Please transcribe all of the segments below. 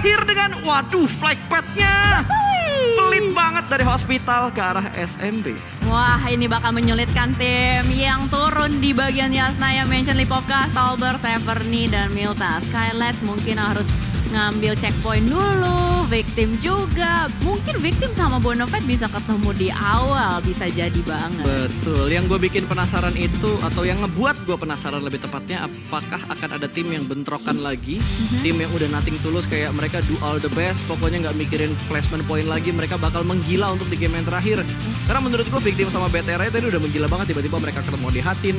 berakhir dengan, waduh, flag padnya pelit banget dari hospital ke arah SMB. Wah, ini bakal menyulitkan tim yang turun di bagian Yasnaya, Mention, Lipovka, Stalber, Severny, dan Milta. Skylets mungkin harus ngambil checkpoint dulu, Victim juga. Mungkin Victim sama Bonafide bisa ketemu di awal, bisa jadi banget. Betul, yang gue bikin penasaran itu, atau yang ngebuat gue penasaran lebih tepatnya, apakah akan ada tim yang bentrokan lagi, tim yang udah nothing tulus kayak mereka do all the best, pokoknya nggak mikirin placement point lagi, mereka bakal menggila untuk di game yang terakhir. Karena menurut gue Victim sama BTR tadi udah menggila banget, tiba-tiba mereka ketemu di Hatin,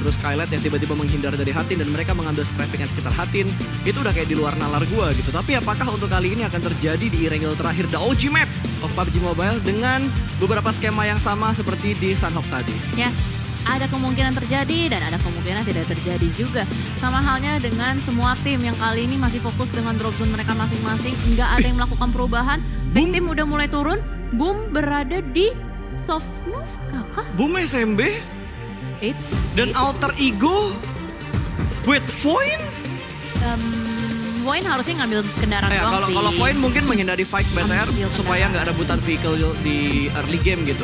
terus Skylight yang tiba-tiba menghindar dari Hatin dan mereka mengambil scrapping yang sekitar Hatin, itu udah kayak di luar nalar gue gitu. Tapi apakah untuk kali ini akan terjadi di Irangel terakhir, the OG map of PUBG Mobile, dengan beberapa skema yang sama seperti di Sunhawk tadi? Yes, ada kemungkinan terjadi dan ada kemungkinan tidak terjadi juga. Sama halnya dengan semua tim yang kali ini masih fokus dengan drop zone mereka masing-masing. Nggak ada yang melakukan perubahan. Victim udah mulai turun. Boom berada di Sofnovka kah? Boom SMB dan Alter Ego with Void. Void harusnya ngambil kendaraan doang sih. Kalau Void mungkin menghindari fight BTR Ambil supaya nggak rebutan vehicle di early game gitu.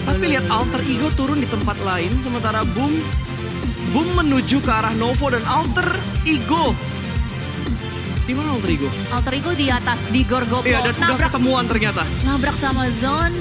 Tapi lihat Alter Ego turun di tempat lain, sementara Boom menuju ke arah Novo dan Alter Ego. Di mana Alter Ego? Alter Ego di atas, di Gorgopo. Iya, dan udah ketemuan ternyata. Nabrak sama Zone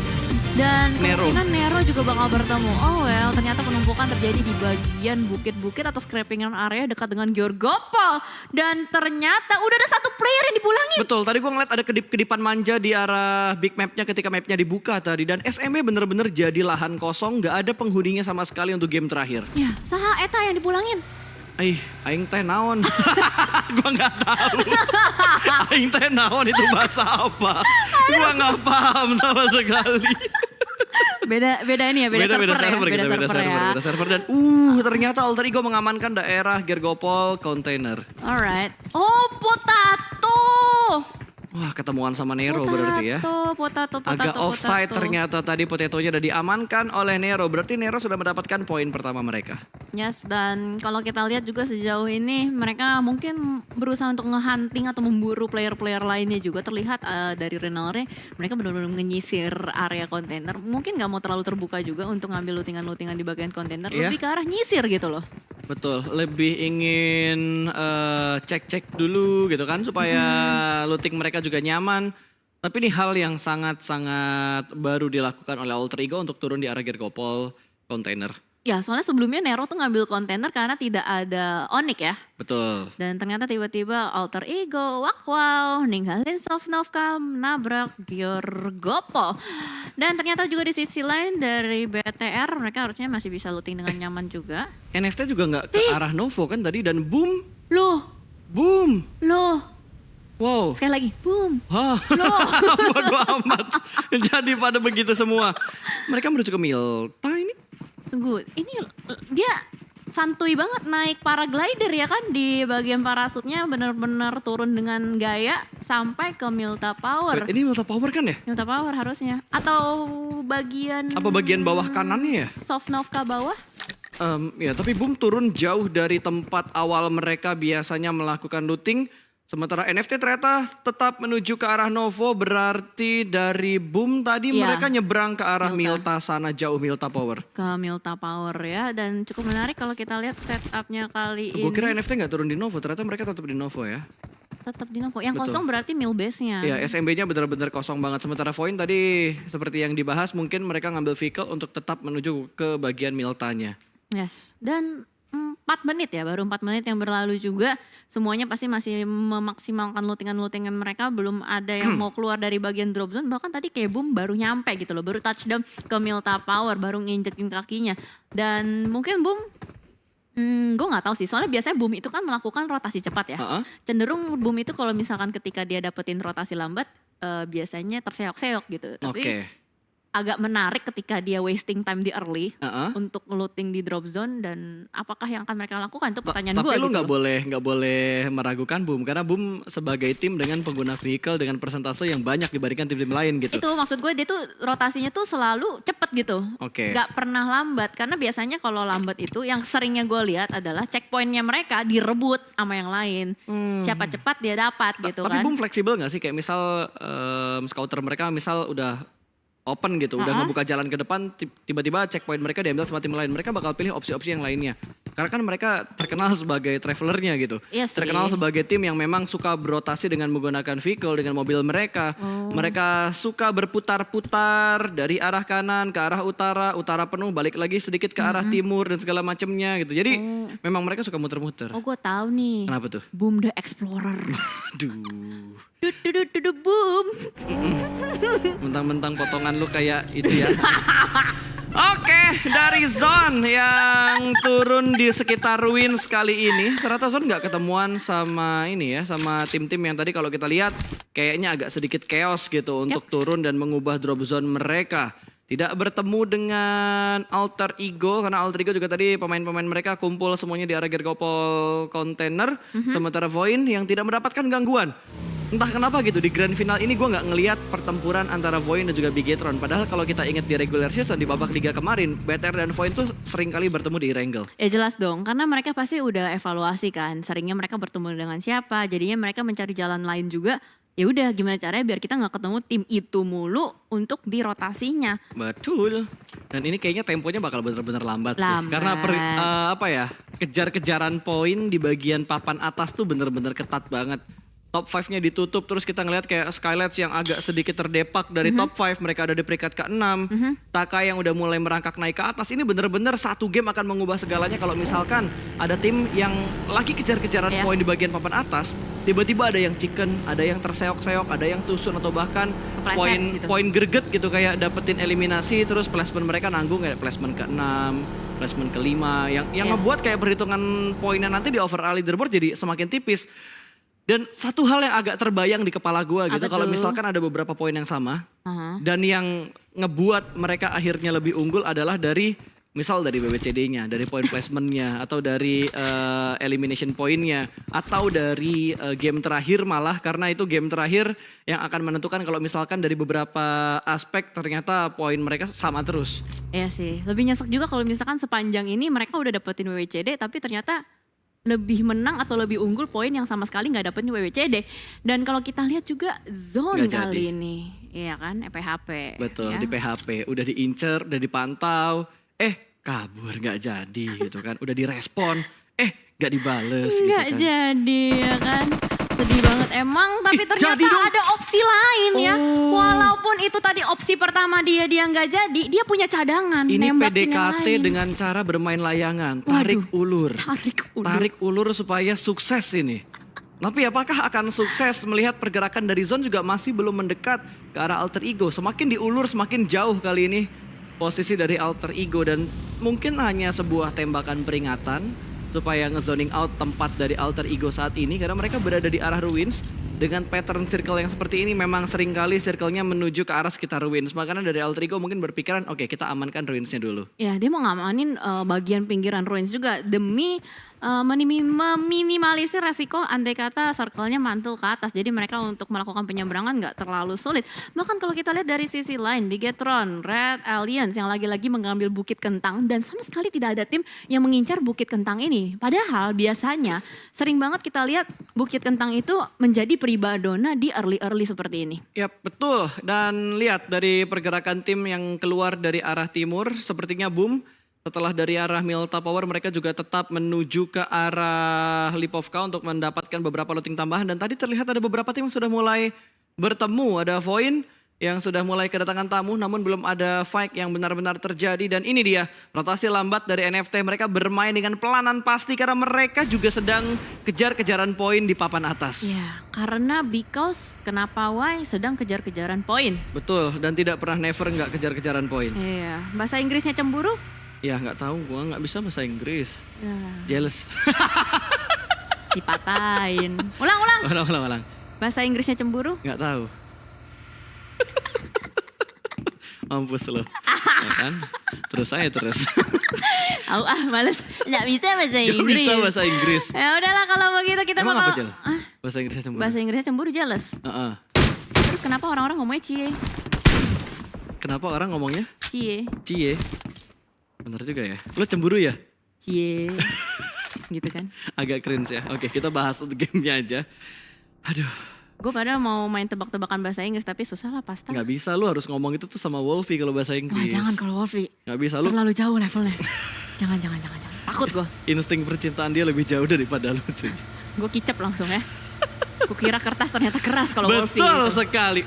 dan Nero. kemungkinan Nero juga bakal bertemu. Oh well, ternyata penumpukan terjadi di bagian bukit-bukit atau scrappingan area dekat dengan Gorgopo. Dan ternyata udah ada satu player yang dipulangin. Betul, tadi gue ngeliat ada kedip-kedipan manja di arah big mapnya ketika mapnya dibuka tadi. Dan SMB bener-bener jadi lahan kosong, gak ada penghuninya sama sekali untuk game terakhir. Ya, saha eta yang dipulangin. Aing teh naon? Gua nggak tahu. Aing teh naon itu bahasa apa? Gua nggak paham sama sekali. Beda ini ya, beda server dan ternyata Alter Ego mengamankan daerah Gergopol container. Alright. Oh, Potato. Wah, ketemuan sama Nero berarti ya. Potato. Agak offside ternyata tadi Potatonya udah diamankan oleh Nero. Berarti Nero sudah mendapatkan poin pertama mereka. Yes, dan kalau kita lihat juga sejauh ini mereka mungkin berusaha untuk nge-hunting atau memburu player-player lainnya juga. Terlihat dari Renalre mereka benar-benar menyisir area kontainer. Mungkin nggak mau terlalu terbuka juga untuk ngambil lootingan-lootingan di bagian kontainer. Lebih ke arah nyisir gitu loh. Betul, lebih ingin cek-cek dulu gitu kan supaya looting mereka juga nyaman. Tapi ini hal yang sangat-sangat baru dilakukan oleh Alter Ego untuk turun di arah Gergopol container. Ya, soalnya sebelumnya Nero tuh ngambil kontainer karena tidak ada Onyx ya. Betul. Dan ternyata tiba-tiba Alter Ego, wow, ninggalin Sofnovka, nabrak Gorgopol. Dan ternyata juga di sisi lain dari BTR mereka harusnya masih bisa looting dengan nyaman juga. NFT juga nggak ke arah Novo kan tadi dan Boom. Loh. Wow. Sekali lagi, boom. Loh. Bodo amat. Jadi pada begitu semua. Mereka menuju ke Milta ini. Tunggu, ini dia santuy banget naik paraglider ya kan, di bagian parasutnya benar-benar turun dengan gaya sampai ke Milta Power. Ini Milta Power kan ya? Milta Power harusnya. Atau bagian... Apa bagian bawah kanannya ya? Sofnovka bawah? Ya tapi Boom turun jauh dari tempat awal mereka biasanya melakukan looting. Sementara NFT ternyata tetap menuju ke arah Novo, berarti dari Boom tadi mereka nyebrang ke arah Milta sana, jauh Milta Power. Ke Milta Power ya, dan cukup menarik kalau kita lihat setupnya kali ini. Gue kira NFT gak turun di Novo, ternyata mereka tetap di Novo ya. Tetap di Novo, yang kosong berarti mill base-nya. Iya, SMB-nya benar-benar kosong banget. Sementara Void tadi seperti yang dibahas, mungkin mereka ngambil vehicle untuk tetap menuju ke bagian Miltanya. Yes, dan 4 menit ya, baru 4 menit yang berlalu juga. Semuanya pasti masih memaksimalkan lootingan-lootingan mereka. Belum ada yang mau keluar dari bagian drop zone. Bahkan tadi kayak Boom baru nyampe gitu loh. Baru touchdown ke Milta Power, baru nginjekin kakinya. Dan mungkin Boom, gue gak tahu sih. Soalnya biasanya Boom itu kan melakukan rotasi cepat ya. Cenderung Boom itu kalau misalkan ketika dia dapetin rotasi lambat, biasanya terseok-seok gitu. Tapi agak menarik ketika dia wasting time di early Heeh. untuk looting di drop zone, dan apakah yang akan mereka lakukan itu pertanyaan gue Tapi lu gitu. nggak boleh meragukan Boom, karena Boom sebagai tim dengan pengguna vehicle dengan persentase yang banyak dibandingkan tim-tim lain gitu. Itu maksud gue, dia tuh rotasinya tuh selalu cepet gitu. Oke. Gak pernah lambat, karena biasanya kalau lambat itu yang seringnya gue lihat adalah checkpointnya mereka direbut sama yang lain. Siapa cepat dia dapat gitu Tapi kan. Boom fleksibel nggak sih, kayak misal scouter mereka misal udah open gitu, udah ngebuka jalan ke depan, tiba-tiba checkpoint mereka diambil sama tim lain, mereka bakal pilih opsi-opsi yang lainnya. Karena kan mereka terkenal sebagai travelernya gitu. Iya sih. Terkenal sebagai tim yang memang suka berotasi dengan menggunakan vehicle, dengan mobil mereka. Mereka suka berputar-putar dari arah kanan ke arah utara, utara penuh, balik lagi sedikit ke arah timur dan segala macamnya gitu. Jadi memang mereka suka muter-muter. Oh gue tahu nih. Kenapa tuh? Boom the Explorer. Aduh. Boom. Mentang-mentang potongan lu kayak itu ya. Oke, dari Zone yang turun di sekitar Ruins kali ini, ternyata Zone nggak ketemuan sama ini ya, sama tim-tim yang tadi kalau kita lihat kayaknya agak sedikit chaos gitu untuk turun dan mengubah drop zone mereka. Tidak bertemu dengan Alter Ego, karena Alter Ego juga tadi pemain-pemain mereka kumpul semuanya di area Gergopol Container, sementara Voin yang tidak mendapatkan gangguan. Entah kenapa gitu di grand final ini gue nggak ngelihat pertempuran antara Voin dan juga Bigetron. Padahal kalau kita ingat di regular season di babak liga kemarin, BTR dan Voin tuh sering kali bertemu di Erangel. Ya jelas dong, karena mereka pasti udah evaluasi kan. Seringnya mereka bertemu dengan siapa, jadinya mereka mencari jalan lain juga. Ya udah, gimana caranya biar kita nggak ketemu tim itu mulu untuk di rotasinya. Betul. Dan ini kayaknya temponya bakal bener-bener lambat sih. Lambat. Karena kejar-kejaran poin di bagian papan atas tuh bener-bener ketat banget. Top 5-nya ditutup, terus kita ngeliat kayak Skylights yang agak sedikit terdepak dari top 5, mereka ada di peringkat ke-6. Taka yang udah mulai merangkak naik ke atas, ini bener-bener satu game akan mengubah segalanya kalau misalkan ada tim yang lagi kejar-kejaran poin di bagian papan atas, tiba-tiba ada yang chicken, ada yang terseok-seok, ada yang tusun atau bahkan Kepleset gitu. poin greget gitu kayak dapetin eliminasi, terus placement mereka nanggung kayak placement ke-6, placement ke-5 yang ngebuat kayak perhitungan poinnya nanti di overall leaderboard jadi semakin tipis. Dan satu hal yang agak terbayang di kepala gue gitu, Apa kalau tuh? misalkan ada beberapa poin yang sama, Aha. dan yang ngebuat mereka akhirnya lebih unggul adalah dari misal dari BBCD-nya, dari point placement-nya, atau dari elimination point-nya, atau dari game terakhir malah, karena itu game terakhir yang akan menentukan kalau misalkan dari beberapa aspek ternyata poin mereka sama terus. Iya sih, lebih nyesek juga kalau misalkan sepanjang ini mereka udah dapetin WWCD tapi ternyata lebih menang atau lebih unggul poin yang sama sekali nggak dapetin WWCD. Dan kalau kita lihat juga Zone Nggak kali jadi. ini, iya kan, PHP. Betul, ya. di PHP udah diincer, udah dipantau, kabur nggak jadi gitu kan, udah direspon, nggak dibales gitu Nggak kan. jadi ya kan. Sedih banget emang, tapi ternyata jadi dong. ada opsi lain ya. Oh. Walaupun itu tadi opsi pertama dia nggak jadi, dia punya cadangan. Ini nembakin yang PDKT lain. dengan cara bermain layangan, tarik ulur. Tarik ulur supaya sukses ini. Tapi apakah akan sukses melihat pergerakan dari Zone juga masih belum mendekat ke arah Alter Ego. Semakin diulur semakin jauh kali ini posisi dari Alter Ego. Dan mungkin hanya sebuah tembakan peringatan supaya ngezoning out tempat dari Alter Ego saat ini. Karena mereka berada di arah Ruins. Dengan pattern circle yang seperti ini memang seringkali circle-nya menuju ke arah sekitar Ruins. Makanya dari Alter Ego mungkin berpikiran oke, kita amankan Ruins-nya dulu. Ya dia mau ngamanin bagian pinggiran Ruins juga demi meminimalisir resiko andai kata circle-nya mantul ke atas. Jadi mereka untuk melakukan penyeberangan nggak terlalu sulit. Bahkan kalau kita lihat dari sisi lain, Bigetron, Red Alliance yang lagi-lagi mengambil Bukit Kentang dan sama sekali tidak ada tim yang mengincar Bukit Kentang ini. Padahal biasanya sering banget kita lihat Bukit Kentang itu menjadi pribadona di early seperti ini. Ya betul, dan lihat dari pergerakan tim yang keluar dari arah timur sepertinya Boom. Setelah dari arah Milta Power mereka juga tetap menuju ke arah Lipovka untuk mendapatkan beberapa looting tambahan. Dan tadi terlihat ada beberapa tim yang sudah mulai bertemu. Ada Voin yang sudah mulai kedatangan tamu namun belum ada fight yang benar-benar terjadi. Dan ini dia rotasi lambat dari NFT. Mereka bermain dengan pelanan pasti karena mereka juga sedang kejar-kejaran poin di papan atas. Ya, karena because kenapa why sedang kejar-kejaran poin. Betul, dan tidak pernah never nggak kejar-kejaran poin. Iya, bahasa Inggrisnya cemburu? Ya nggak tahu, gua nggak bisa bahasa Inggris. Ya, Jealous. dipatahin. Ulang. Ulang. Bahasa Inggrisnya cemburu? Nggak tahu. Mampus lo. Ya kan? Terus aja terus. Males. Nggak bisa bahasa Gak Inggris. bisa bahasa Inggris. Ya udahlah kalau begitu kita Emang bakal. apa, Jel? Bahasa Inggrisnya cemburu? Bahasa Inggrisnya cemburu jealous. Heeh. Terus kenapa orang-orang ngomongnya cie? Kenapa orang ngomongnya Cie. cie? Bener juga ya. Lo cemburu ya? Cie. Gitu kan. Agak cringe ya. Oke, kita bahas untuk gamenya aja. Aduh, Gue padahal mau main tebak-tebakan bahasa Inggris tapi susah lah pasti. nggak bisa. Lu harus ngomong itu tuh sama Wolfie kalau bahasa Wah Inggris. jangan kalau Wolfie. Nggak bisa. Lu Terlalu jauh levelnya. jangan. Takut gue. insting percintaan dia lebih jauh daripada lu cuy. Gue kicep langsung ya. Gue kira kertas ternyata keras kalau Wolfie. Betul gitu. sekali.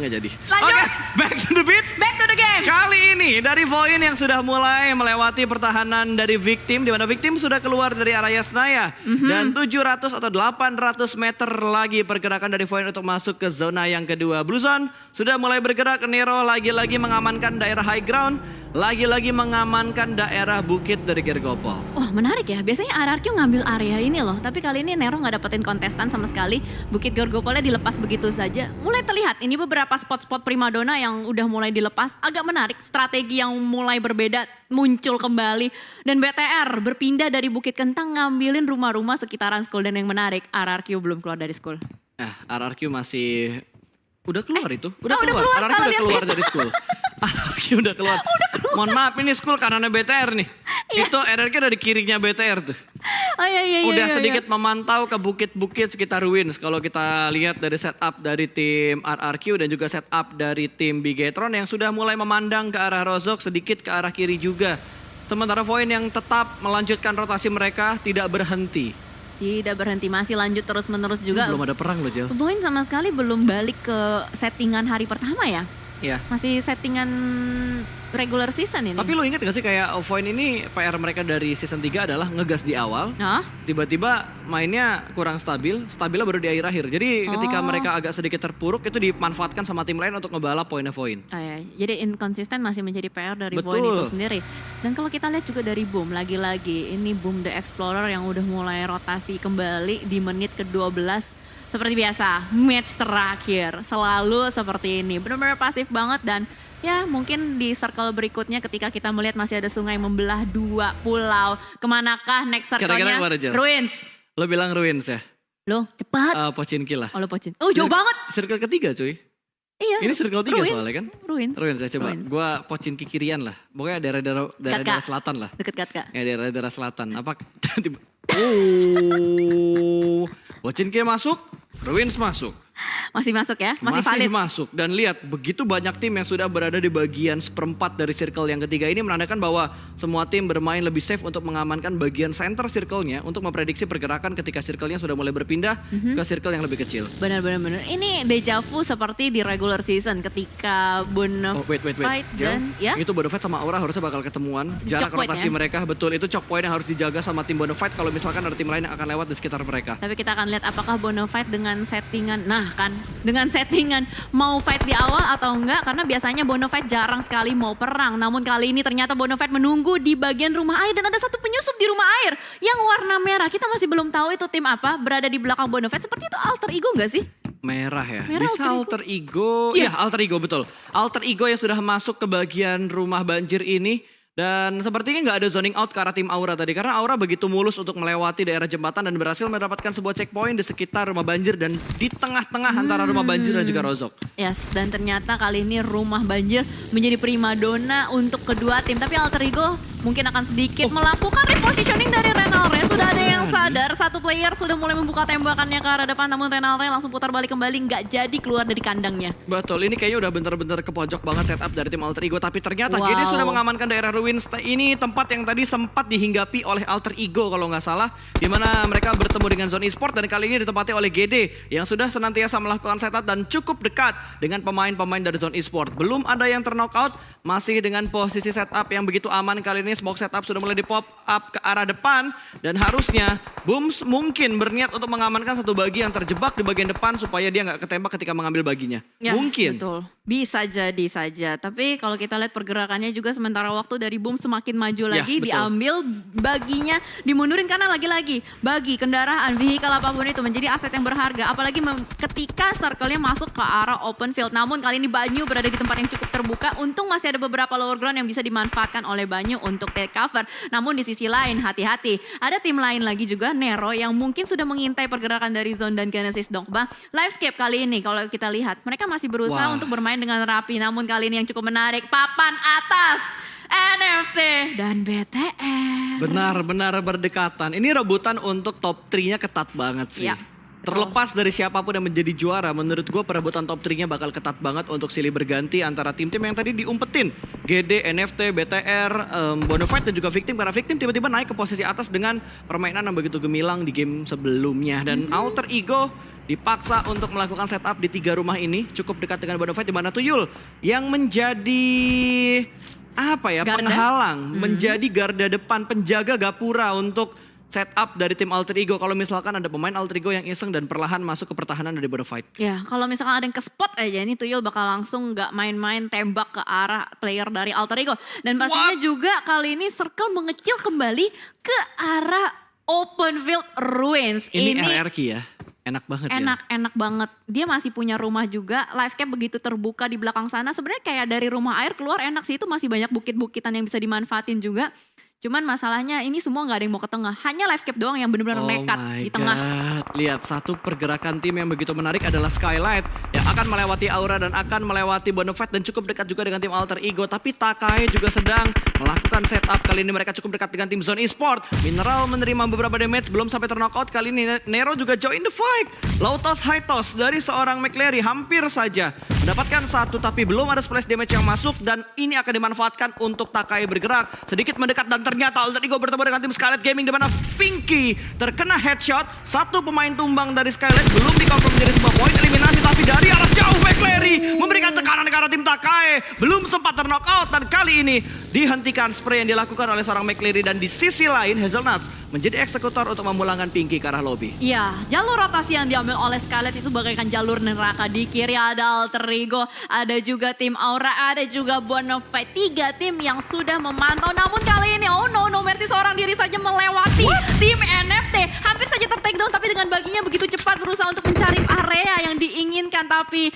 Nggak jadi. Lanjut. Oke, back to the beat. Back to the game. Kali ini dari Voin yang sudah mulai melewati pertahanan dari Victim, di mana Victim sudah keluar dari area Senaya. Dan 700 atau 800 meter lagi pergerakan dari Voin untuk masuk ke zona yang kedua. Blue Zone sudah mulai bergerak. Nero lagi-lagi mengamankan daerah high ground. Lagi-lagi mengamankan daerah bukit dari Gergopol. Wah menarik ya, biasanya RRQ ngambil area ini loh. Tapi kali ini Nero gak dapetin kontestan sama sekali. Bukit Gergopolnya dilepas begitu saja. Mulai terlihat, ini beberapa spot-spot primadona yang udah mulai dilepas. Agak menarik, strategi yang mulai berbeda muncul kembali. Dan BTR berpindah dari Bukit Kentang ngambilin rumah-rumah sekitaran school. Dan yang menarik, RRQ belum keluar dari school. RRQ masih... Udah keluar itu? Udah udah keluar. keluar, RRQ salah udah lihat keluar peta. dari school. RRQ udah keluar. Mohon maaf ini school kanannya BTR nih. Itu RRQ dari kirinya BTR tuh. Oh iya. Udah sedikit memantau ke bukit-bukit sekitar ruins. Kalau kita lihat dari setup dari tim RRQ dan juga setup dari tim Bigetron yang sudah mulai memandang ke arah Rozok, sedikit ke arah kiri juga. Sementara Voin yang tetap melanjutkan rotasi mereka tidak berhenti. Tidak berhenti, masih lanjut terus-menerus juga. Belum ada perang loh, Jel. Voin sama sekali belum balik ke settingan hari pertama ya. Iya. Masih settingan regular season ini. Tapi lo inget gak sih kayak Voin ini PR mereka dari season 3 adalah ngegas di awal. Hah? Tiba-tiba mainnya kurang stabilnya baru di akhir-akhir. Jadi ketika mereka agak sedikit terpuruk itu dimanfaatkan sama tim lain untuk ngebalap poinnya Voin. Oh ya, jadi inkonsisten masih menjadi PR dari Betul. Voin itu sendiri. Dan kalau kita lihat juga dari Boom, lagi-lagi ini Boom The Explorer yang udah mulai rotasi kembali di menit ke-12. Seperti biasa, match terakhir selalu seperti ini. Benar-benar pasif banget dan ya mungkin di circle berikutnya ketika kita melihat masih ada sungai membelah dua pulau. Kemanakah next circle-nya? Kira-kira kemana, Jel? Ruins. Lo bilang ruins ya? Loh cepat. Pochinki lah. Oh lo Pochin. Oh jauh banget. Circle ketiga cuy. Iya. Ini circle 3 Ruins. soalnya kan? Ruins. Ruins ya coba. Ruins. Gua Pochinki kirian lah. Pokoknya daerah-daerah selatan lah. Deket Katka. Ya daerah-daerah selatan. Apa? Pochinki masuk, Ruins masuk. Masih masuk ya? Masih valid. Masuk. Dan lihat begitu banyak tim yang sudah berada di bagian seperempat dari circle yang ketiga ini menandakan bahwa semua tim bermain lebih safe untuk mengamankan bagian center circle-nya untuk memprediksi pergerakan ketika circle-nya sudah mulai berpindah ke circle yang lebih kecil. Benar. Ini deja vu seperti di regular season ketika Bonafide Wait. dan ya. Itu Bonafide sama Aura harusnya bakal ketemuan. Jarak Choke point rotasi ya? mereka betul itu choke point yang harus dijaga sama tim Bonafide kalau misalkan ada tim lain yang akan lewat di sekitar mereka. Tapi kita akan lihat apakah Bonafide dengan settingan, dengan settingan mau fight di awal atau enggak. Karena biasanya Bonafide jarang sekali mau perang. Namun kali ini ternyata Bonafide menunggu di bagian rumah air. Dan ada satu penyusup di rumah air yang warna merah. Kita masih belum tahu itu tim apa berada di belakang Bonafide. Seperti itu alter ego enggak sih? Merah ya? Merah Bisa alter ego. Iya alter ego betul. Alter ego yang sudah masuk ke bagian rumah banjir ini. Dan sepertinya nggak ada zoning out ke arah tim Aura tadi. Karena Aura begitu mulus untuk melewati daerah jembatan dan berhasil mendapatkan sebuah checkpoint di sekitar rumah banjir. Dan di tengah-tengah antara rumah banjir dan juga Rozok. Yes, dan ternyata kali ini rumah banjir menjadi primadona untuk kedua tim. Tapi alter ego mungkin akan sedikit melakukan repositioning dari Renalre. Sudah ada yang sadar, satu player sudah mulai membuka tembakannya ke arah depan. Namun Renalre langsung putar balik kembali, nggak jadi keluar dari kandangnya. Betul, ini kayaknya udah bener-bener ke pojok banget setup dari tim Alter Ego. Tapi ternyata Wow. GD sudah mengamankan daerah Ruins. Ini tempat yang tadi sempat dihinggapi oleh Alter Ego kalau nggak salah. Dimana mereka bertemu dengan Zone Esport dan kali ini ditempati oleh GD. Yang sudah senantiasa melakukan setup dan cukup dekat dengan pemain-pemain dari Zone Esport. Belum ada yang terknockout, masih dengan posisi setup yang begitu aman. Kali ini smoke setup sudah mulai di pop up ke arah depan. Dan harusnya Booms mungkin berniat untuk mengamankan satu bagi yang terjebak di bagian depan supaya dia nggak ketembak ketika mengambil baginya. Ya, Mungkin. betul. Bisa jadi saja, tapi kalau kita lihat pergerakannya juga sementara waktu dari Boom semakin maju Ya, lagi, betul. diambil baginya, dimundurin karena lagi-lagi bagi kendaraan, vehicle apapun itu menjadi aset yang berharga, apalagi ketika circle-nya masuk ke arah open field. Namun kali ini Banyu berada di tempat yang cukup terbuka, untung masih ada beberapa lower ground yang bisa dimanfaatkan oleh Banyu untuk take cover. Namun di sisi lain hati-hati, ada tim lain lagi juga, Nero, yang mungkin sudah mengintai pergerakan dari Zone dan Genesis Dogma. Livescape kali ini kalau kita lihat, mereka masih berusaha Wah. untuk bermain dengan rapi, namun kali ini yang cukup menarik, papan atas NFT dan BTR. Benar-benar berdekatan. Ini rebutan untuk top 3-nya ketat banget sih. Iya. Terlepas dari siapapun yang menjadi juara, menurut gue perebutan top 3-nya bakal ketat banget untuk silih berganti antara tim-tim yang tadi diumpetin. GD, NFT, BTR, Bonafide dan juga Victim. Karena Victim tiba-tiba naik ke posisi atas dengan permainan yang begitu gemilang di game sebelumnya. Dan Alter Ego dipaksa untuk melakukan setup di 3 rumah ini. Cukup dekat dengan Bonafide di mana Tuyul yang menjadi Garda. penghalang, menjadi garda depan, penjaga gapura untuk setup dari tim Alter Ego. Kalau misalkan ada pemain Alter Ego yang iseng dan perlahan masuk ke pertahanan dari Bonafide. Ya, kalau misalkan ada yang ke spot aja ini Tuyul bakal langsung nggak main-main tembak ke arah player dari Alter Ego. Dan pastinya juga kali ini Circle mengecil kembali ke arah open field ruins. Ini RRQ ya, enak banget ya. Enak banget. Dia masih punya rumah juga. Livescape begitu terbuka di belakang sana. Sebenarnya kayak dari rumah air keluar enak sih. Itu masih banyak bukit-bukitan yang bisa dimanfaatin juga. Cuman masalahnya ini semua gak ada yang mau ke tengah. Hanya Livescape doang yang benar-benar nekat di tengah. Lihat, satu pergerakan tim yang begitu menarik adalah Skylight yang akan melewati Aura dan akan melewati Bonafide dan cukup dekat juga dengan tim Alter Ego. Tapi Takai juga sedang melakukan setup. Kali ini mereka cukup dekat dengan tim Zone Esport. Mineral menerima beberapa damage, belum sampai terknockout. Kali ini Nero juga join the fight. Low toss, high toss dari seorang McCleary hampir saja mendapatkan satu, tapi belum ada splash damage yang masuk. Dan ini akan dimanfaatkan untuk Takai bergerak sedikit mendekat, dan ternyata Alter Ego bertemu dengan tim Skylight Gaming di mana Pinky terkena headshot. Satu pemain tumbang dari Skylight, belum dikonfirm menjadi sebuah poin eliminasi, tapi dari arah jauh McCleary memberikan tekanan ke arah tim Takai. Belum sempat terknockout dan kali ini dihentikan spray yang dilakukan oleh seorang McCleary. Dan di sisi lain Hazelnuts menjadi eksekutor untuk memulangkan Pinky ke arah lobby. Iya, jalur rotasi yang diambil oleh Skylight itu bagaikan jalur neraka. Di kiri ada Alter Ego, ada juga tim Aura, ada juga Bonafide. 3 tim yang sudah memantau. Namun kali ini, oh no mercy, seorang diri saja melewati tim NFT. Hampir saja ter-takedown, tapi dengan baginya begitu cepat berusaha untuk mencari area yang diinginkan. Tapi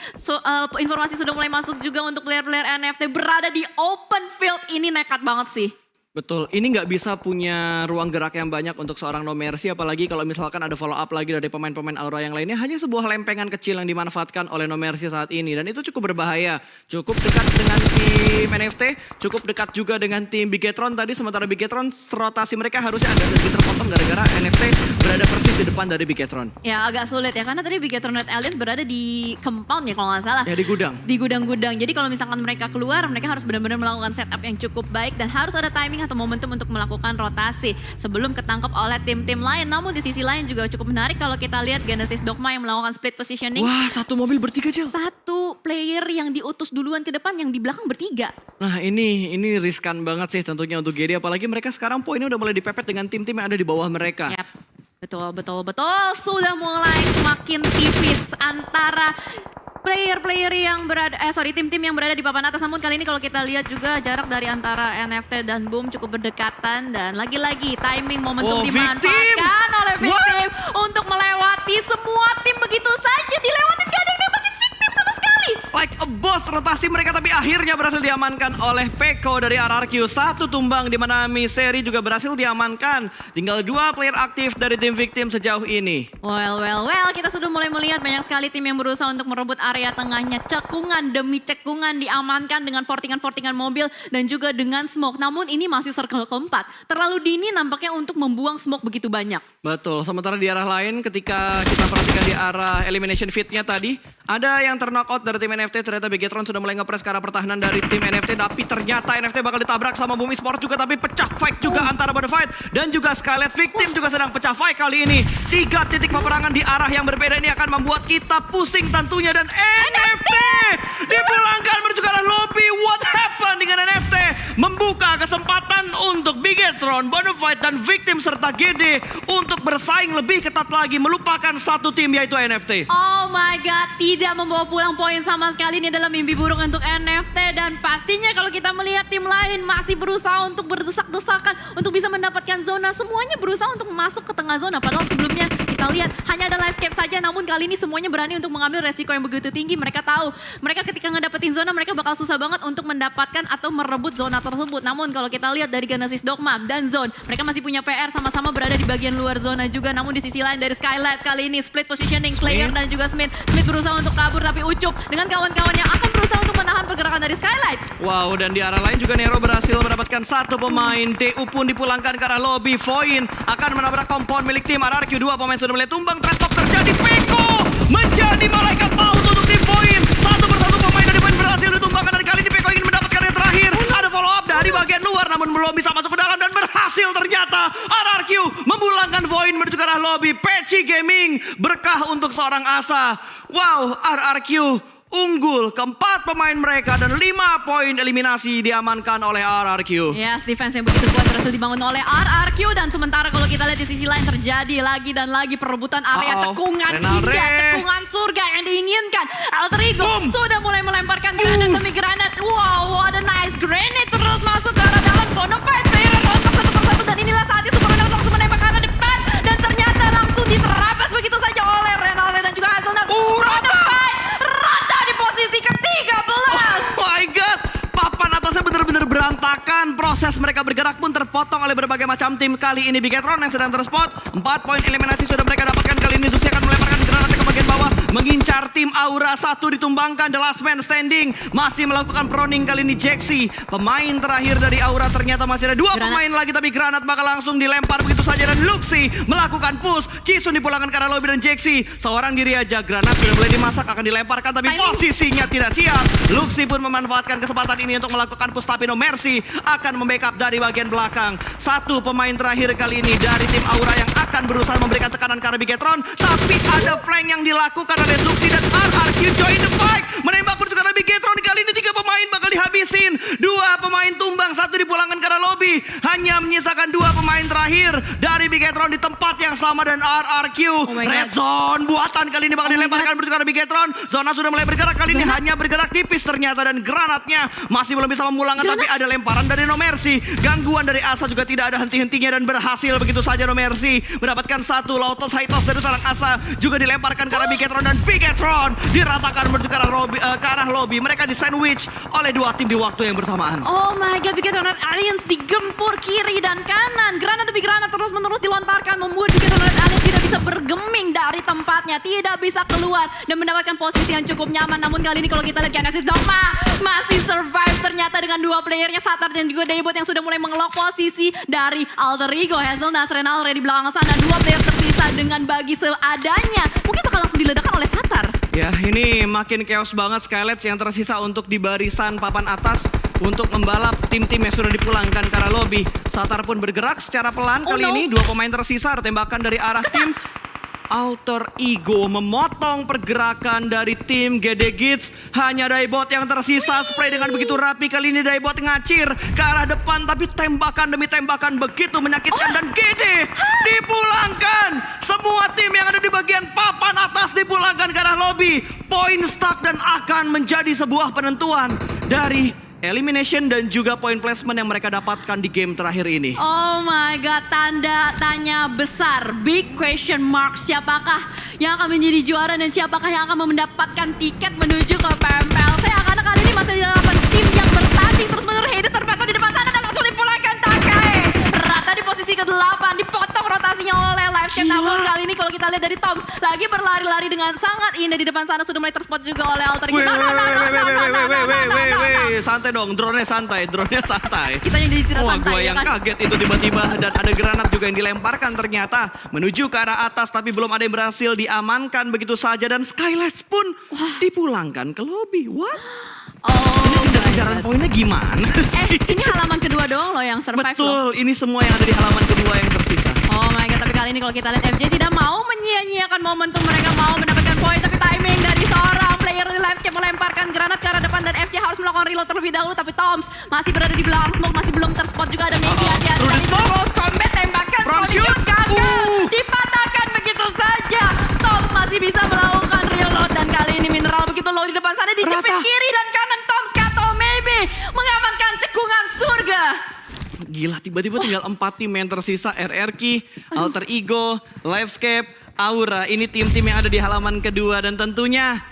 informasi sudah mulai masuk juga untuk player-player NFT berada di open field. Ini nekat banget sih. Betul, ini nggak bisa punya ruang gerak yang banyak untuk seorang No Mercy, apalagi kalau misalkan ada follow up lagi dari pemain-pemain Aura yang lainnya. Hanya sebuah lempengan kecil yang dimanfaatkan oleh No Mercy saat ini, dan itu cukup berbahaya. Cukup dekat dengan tim NFT, cukup dekat juga dengan tim Bigetron tadi, sementara Bigetron rotasi mereka harusnya agak sedikit terpotong gara-gara NFT berada persis di depan dari Bigetron. Ya agak sulit ya, karena tadi Bigetron Red Alliance berada di compound ya kalau nggak salah. Ya, di gudang. Di gudang-gudang, jadi kalau misalkan mereka keluar, mereka harus benar-benar melakukan setup yang cukup baik dan harus ada timing atau momentum untuk melakukan rotasi sebelum ketangkep oleh tim-tim lain. Namun di sisi lain juga cukup menarik kalau kita lihat Genesis Dogma yang melakukan split positioning. Wah, satu mobil bertiga, Cil. Satu player yang diutus duluan ke depan, yang di belakang bertiga. Nah, ini riskan banget sih tentunya untuk GD, apalagi mereka sekarang poinnya udah mulai dipepet dengan tim-tim yang ada di bawah mereka. Yap. Betul. Sudah mulai semakin tipis antara player-player yang berada, tim-tim yang berada di papan atas. Namun kali ini kalau kita lihat juga jarak dari antara NFT dan Boom cukup berdekatan. Dan lagi-lagi timing momentum dimanfaatkan oleh Victim untuk melewati semua tim begitu saja. Dilewatin, gak ada yang nembakin Victim sama sekali. Like a boss, rotasi mereka tapi akhirnya berhasil diamankan oleh Peko dari RRQ. Satu tumbang di mana Misery juga berhasil diamankan. Tinggal 2 player aktif dari tim Victim sejauh ini. Well, kita sudah mulai melihat banyak sekali tim yang berusaha untuk merebut area tengahnya. Cekungan demi cekungan diamankan dengan fortingan mobil dan juga dengan smoke. Namun ini masih circle keempat. Terlalu dini nampaknya untuk membuang smoke begitu banyak. Betul, sementara di arah lain ketika kita perhatikan di arah elimination fit-nya tadi, ada yang ter-knockout dari tim NFT. Ternyata Bigetron sudah mulai nge-press ke arah pertahanan dari tim NFT, tapi ternyata NFT bakal ditabrak sama Boom Esport juga, tapi pecah fight juga antara Bonafide dan juga Skylight. Victim juga sedang pecah fight kali ini. 3 titik peperangan di arah yang berbeda ini akan membuat kita pusing tentunya, dan NFT dipulangkan menuju ke arah lobby. What happened dengan NFT? Membuka kesempatan Dan untuk Bigetron, Bonafide dan Victim serta GD untuk bersaing lebih ketat lagi, melupakan satu tim yaitu NFT. Oh my god, tidak membawa pulang poin sama sekali. Ini adalah mimpi buruk untuk NFT. Dan pastinya kalau kita melihat tim lain masih berusaha untuk berdesak-desakan untuk bisa mendapatkan zona. Semuanya berusaha untuk masuk ke tengah zona. Padahal sebelumnya kita lihat hanya ada Livescape saja. Namun kali ini semuanya berani untuk mengambil resiko yang begitu tinggi. Mereka tahu, mereka ketika ngedapetin zona mereka bakal susah banget untuk mendapatkan atau merebut zona tersebut. Namun kalau kita lihat dari Genesis Dogma dan Zone, mereka masih punya PR, sama-sama berada di bagian luar zona juga. Namun di sisi lain dari Skylight kali ini split positioning Slayer dan juga Smith. Smith berusaha untuk kabur tapi Ucup dengan kawan-kawan yang akan berusaha untuk menahan pergerakan dari Skylight. Wow, dan di arah lain juga Nero berhasil mendapatkan satu pemain. DU pun dipulangkan ke arah lobby. Voin akan menabrak kompon milik tim RRQ. 2 pemain sudah mulai tumbang. Trash talk terjadi. Peko menjadi malaikat maut untuk tim Voin. Satu persatu pemain dari Voin berhasil ditumbangkan. Dan kali ini Peko ingin mendapatkan yang terakhir. Ada follow up dari bagian luar namun belum bisa masuk ke dalam dan berhasil ternyata. RRQ memulangkan Voin menuju ke arah lobby. Peci Gaming berkah untuk seorang Asa. Wow, RRQ unggul, keempat pemain mereka dan 5 poin eliminasi diamankan oleh RRQ. Yes, defense yang begitu kuat berhasil dibangun oleh RRQ. Dan sementara kalau kita lihat di sisi lain terjadi lagi dan lagi perebutan area cekungan indah, cekungan surga yang diinginkan. Alter Ego sudah mulai melemparkan granat demi granat. Wow, what a nice granate terus masuk ke arah dalam Bonafide. Player rontok satu persatu dan inilah saatnya Superman langsung menembak ke arah depan. Dan ternyata langsung diterabas begitu saja oleh Renalre dan juga Hazelnut. Rata di posisi ke-13. Oh my god, papan atasnya benar-benar berantakan. Proses mereka bergerak pun terpotong oleh berbagai macam tim. Kali ini Bigetron yang sedang terspot. 4 poin eliminasi sudah mereka dapatkan. Kali ini Zuxi akan melemparkan granatnya ke bagian bawah, mengincar tim Aura. 1 ditumbangkan, the last man standing. Masih melakukan proning kali ini Jaxi. Pemain terakhir dari Aura ternyata masih ada 2 pemain lagi. Tapi granat bakal langsung dilempar begitu saja. Dan Luxi melakukan push. Chisun dipulangkan ke arah lobby dan Jaxi seorang diri aja. Granat sudah mulai dimasak, akan dilemparkan. Tapi posisinya tidak siap. Luxi pun memanfaatkan kesempatan ini untuk melakukan push. Tapi No Mercy akan membackup dari bagian belakang. 1 pemain terakhir kali ini dari tim Aura yang akan berusaha memberikan tekanan ke arah Bigetron. Tapi ada flank yang dilakukan oleh Luxi dan RRQ join the fight. Menembak pun juga Bigetron. Kali ini 3 pemain bakal dihabisin. 2 pemain tumbang, 1 dipulangkan ke arah lobby. Hanya menyisakan 2 pemain terakhir dari Bigetron di tempat yang sama. Dan RRQ Red Zone buatan kali ini bakal dilemparkan menuju ke arah Bigetron. Zona sudah mulai bergerak kali ini, hanya bergerak tipis ternyata. Dan granatnya masih belum bisa memulangkan. Tapi ada lemparan dari No Mercy. Gangguan dari Asa juga tidak ada henti-hentinya. Dan berhasil begitu saja No Mercy mendapatkan 1 Lotus High Toss dari seorang Asa. Juga dilemparkan ke arah Bigetron. Dan Bigetron diratakan menuju ke arah lobby. Mereka di sandwich oleh 2 tim di waktu yang bersamaan. Oh my god, Bigetron Red Aliens digempur kiri dan kanan. Granat demi granat terus-menerus dilontarkan, membuat Bigetron Red Aliens tidak bisa bergeming dari tempatnya, tidak bisa keluar dan mendapatkan posisi yang cukup nyaman. Namun kali ini kalau kita lihat Genesis Dogma masih survive ternyata dengan 2 playernya, Satar dan juga Daybot yang sudah mulai mengelok posisi dari Alter Ego. Hazelnut, Renalre di belakang sana, 2 player tersisa dengan bagi seadanya. Mungkin bakal langsung diledakkan oleh Satar. Ya, ini makin chaos banget. Skylights yang tersisa untuk di barisan papan atas untuk membalap tim-tim yang sudah dipulangkan ke arah lobby. Satar pun bergerak secara pelan kali ini. 2 pemain tersisa, tembakan dari arah tim Alter Ego memotong pergerakan dari tim GD Gits. Hanya Daybot yang tersisa. Spray dengan begitu rapi. Kali ini Daybot ngacir ke arah depan. Tapi tembakan demi tembakan begitu menyakitkan. Dan GD dipulangkan. Semua tim yang ada di bagian papan atas dipulangkan ke arah lobby. Point stuck dan akan menjadi sebuah penentuan dari elimination dan juga point placement yang mereka dapatkan di game terakhir ini. Oh my god, tanda tanya besar, big question mark. Siapakah yang akan menjadi juara dan siapakah yang akan mendapatkan tiket menuju ke PMPLC? Karena kali ini masih ada 8 tim yang bertanding terus menerus. Hades terpatah di depan sana dan langsung dipulangkan Takai. Rata di posisi ke-8, dipotong rotasinya oleh Livescape. Namun kali ini kalau kita lihat dari Toms lagi berlari-lari dengan sangat indah di depan sana, sudah mulai terspot juga oleh Alter Ego. Santai dong, drone-nya santai, Kita yang jadi tidak wah, santai. gue yang kaget itu tiba-tiba dan ada granat juga yang dilemparkan ternyata menuju ke arah atas, tapi belum ada yang berhasil diamankan begitu saja. Dan Skylights pun dipulangkan ke lobby. What? Ini kejar-kejaran poinnya gimana sih? Ini halaman kedua doang loh yang survive. Betul, ini semua yang ada di halaman kedua yang tersisa. Oh my god, tapi kali ini kalau kita lihat FJ tidak mau menyia-nyiakan momentum, mereka mau mendapatkan poin. Tapi timing dari seorang player di Livescape melemparkan granat ke arah depan dan FJ harus melakukan reload Smoke terlebih dahulu, tapi Toms masih berada di belakang Smoke, masih belum terspot juga ada Maggie. Hati-hati Through the dari smoke. close combat, tembakan Front body shoot. shot gagal, dipatahkan begitu saja. Toms masih bisa melakukan reload dan kali ini Mineral begitu low di depan sana, dijepit Rata. kiri dan kanan. Toms Kato maybe mengamankan cekungan surga. Gila, tiba-tiba tinggal 4 tim yang tersisa. RRQ, Alter Ego, Livescape, Aura. Ini tim-tim yang ada di halaman kedua. Dan tentunya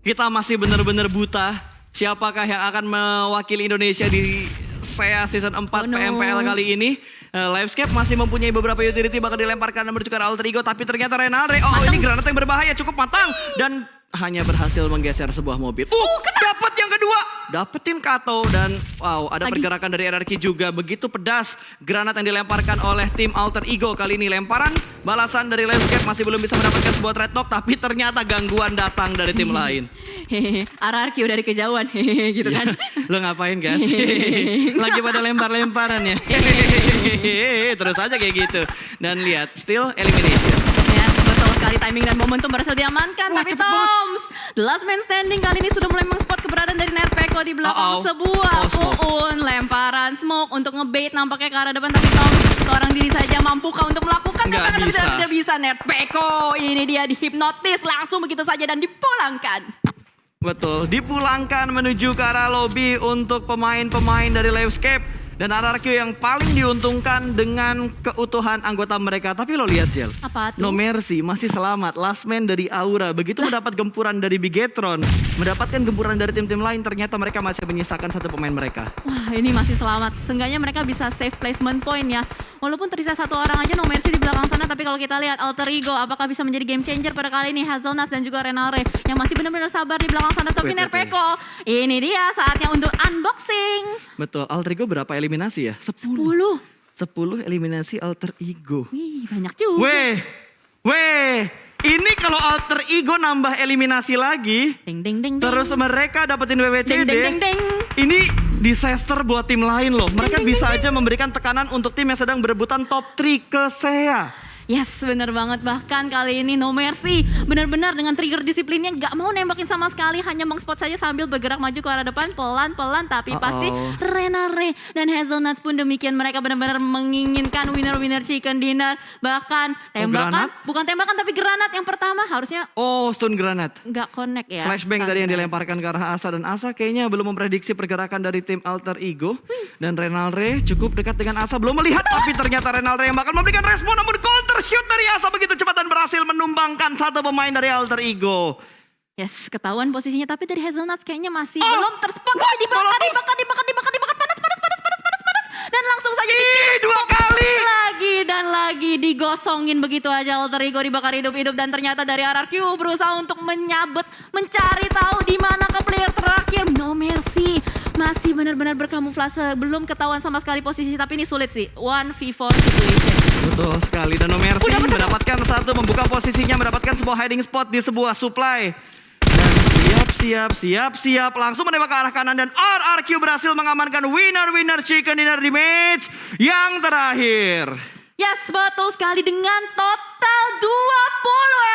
kita masih benar-benar buta. Siapakah yang akan mewakili Indonesia di SEA Season 4 Oh, no. PMPL kali ini. Livescape masih mempunyai beberapa utility bakal dilemparkan menuju ke Alter Ego. Tapi ternyata Renalre, ini granat yang berbahaya, cukup matang. Dan hanya berhasil menggeser sebuah mobil. Dapat yang kedua. Dapetin Kato dan wow, ada pergerakan dari RRQ juga. Begitu pedas granat yang dilemparkan oleh tim Alter Ego. Kali ini lemparan balasan dari Livescape masih belum bisa mendapatkan sebuah trade knock. Tapi ternyata gangguan datang dari tim lain. Hehehe, RRQ dari kejauhan, hehehe gitu kan. Lo ngapain guys? Lagi pada lempar-lemparan ya. Terus aja kayak gitu. Dan lihat, still elimination. Ya, betul sekali, timing dan momentum berhasil diamankan. Wah, Tapi cepet banget. Toms, the last man standing kali ini sudah mulai mengspot keberadaan dari Nerpeko di belakang sebuah smoke. puun. Lemparan smoke untuk ngebait nampaknya ke arah depan. Tapi Toms, seorang diri saja mampukah untuk melakukan Nggak tembakan? Tapi bisa. tidak bisa. Nerpeko ini dia dihipnotis langsung begitu saja dan dipulangkan. Betul, dipulangkan menuju ke arah lobby untuk pemain-pemain dari Livescape. Dan RRQ yang paling diuntungkan dengan keutuhan anggota mereka. Tapi lo lihat Jel, Apa tuh? No Mercy masih selamat. Last man dari Aura, begitu mendapat gempuran dari Bigetron, mendapatkan gempuran dari tim-tim lain, ternyata mereka masih menyisakan satu pemain mereka. Wah, ini masih selamat. Seenggaknya mereka bisa save placement point ya. Walaupun tersisa satu orang aja No Mercy di belakang sana, tapi kalau kita lihat Alter Ego apakah bisa menjadi game changer pada kali ini. Hazelnuts dan juga Renalre yang masih benar-benar sabar di belakang sana. Tapi Wait. Nerpeko, ini dia saatnya untuk unboxing. Betul, Alter Ego berapa eliminasi ya? 10 eliminasi Alter Ego. Wih, banyak juga. Weh, ini kalau Alter Ego nambah eliminasi lagi, Ding ding ding ding. terus mereka dapetin WWCD. ding ding ding ding. Ini disaster buat tim lain loh. Mereka Ding, ding, bisa ding, aja memberikan tekanan untuk tim yang sedang berebutan top 3 ke SEA. Yes, bener banget. Bahkan kali ini No Mercy benar-benar dengan trigger disiplinnya gak mau nembakin sama sekali. Hanya mengspot saja sambil bergerak maju ke arah depan pelan-pelan. Tapi pasti Renalre dan Hazelnuts pun demikian. Mereka benar-benar menginginkan winner-winner chicken dinner. Bahkan tembakan, bukan tembakan tapi granat yang pertama harusnya Oh, stun granat. gak connect ya. Flashbang Stun tadi yang granat. dilemparkan ke arah Asa. Dan Asa kayaknya belum memprediksi pergerakan dari tim Alter Ego. Dan Renalre cukup dekat dengan Asa. Belum melihat, tapi ternyata Renalre yang bakal memberikan respon. Namun counter shoot dari Asa begitu cepat dan berhasil menumbangkan satu pemain dari Alter Ego. Yes, ketahuan posisinya. Tapi dari Hazelnuts kayaknya masih belum terspot. Dibakar. Panas. Dan langsung saja Dua kali. lagi digosongin begitu aja. Alter Ego dibakar hidup-hidup. Dan ternyata dari RRQ berusaha untuk menyabet, mencari tahu di mana ke player terakhir. No Mercy masih benar-benar berkamuflase, belum ketahuan sama sekali posisi. Tapi ini sulit sih, 1v4 situation. Betul sekali. Dan No Mercy mendapatkan satu, membuka posisinya, mendapatkan sebuah hiding spot di sebuah supply. Dan siap. Langsung menembak ke arah kanan dan RRQ berhasil mengamankan winner chicken dinner di match yang terakhir. Yes, betul sekali dengan total 20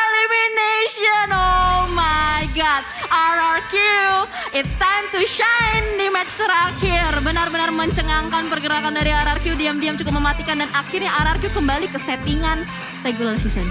elimination. Oh my god. RRQ, it's time to shine di match terakhir. Benar-benar mencengangkan pergerakan dari RRQ. Diam-diam cukup mematikan dan akhirnya RRQ kembali ke settingan regular season.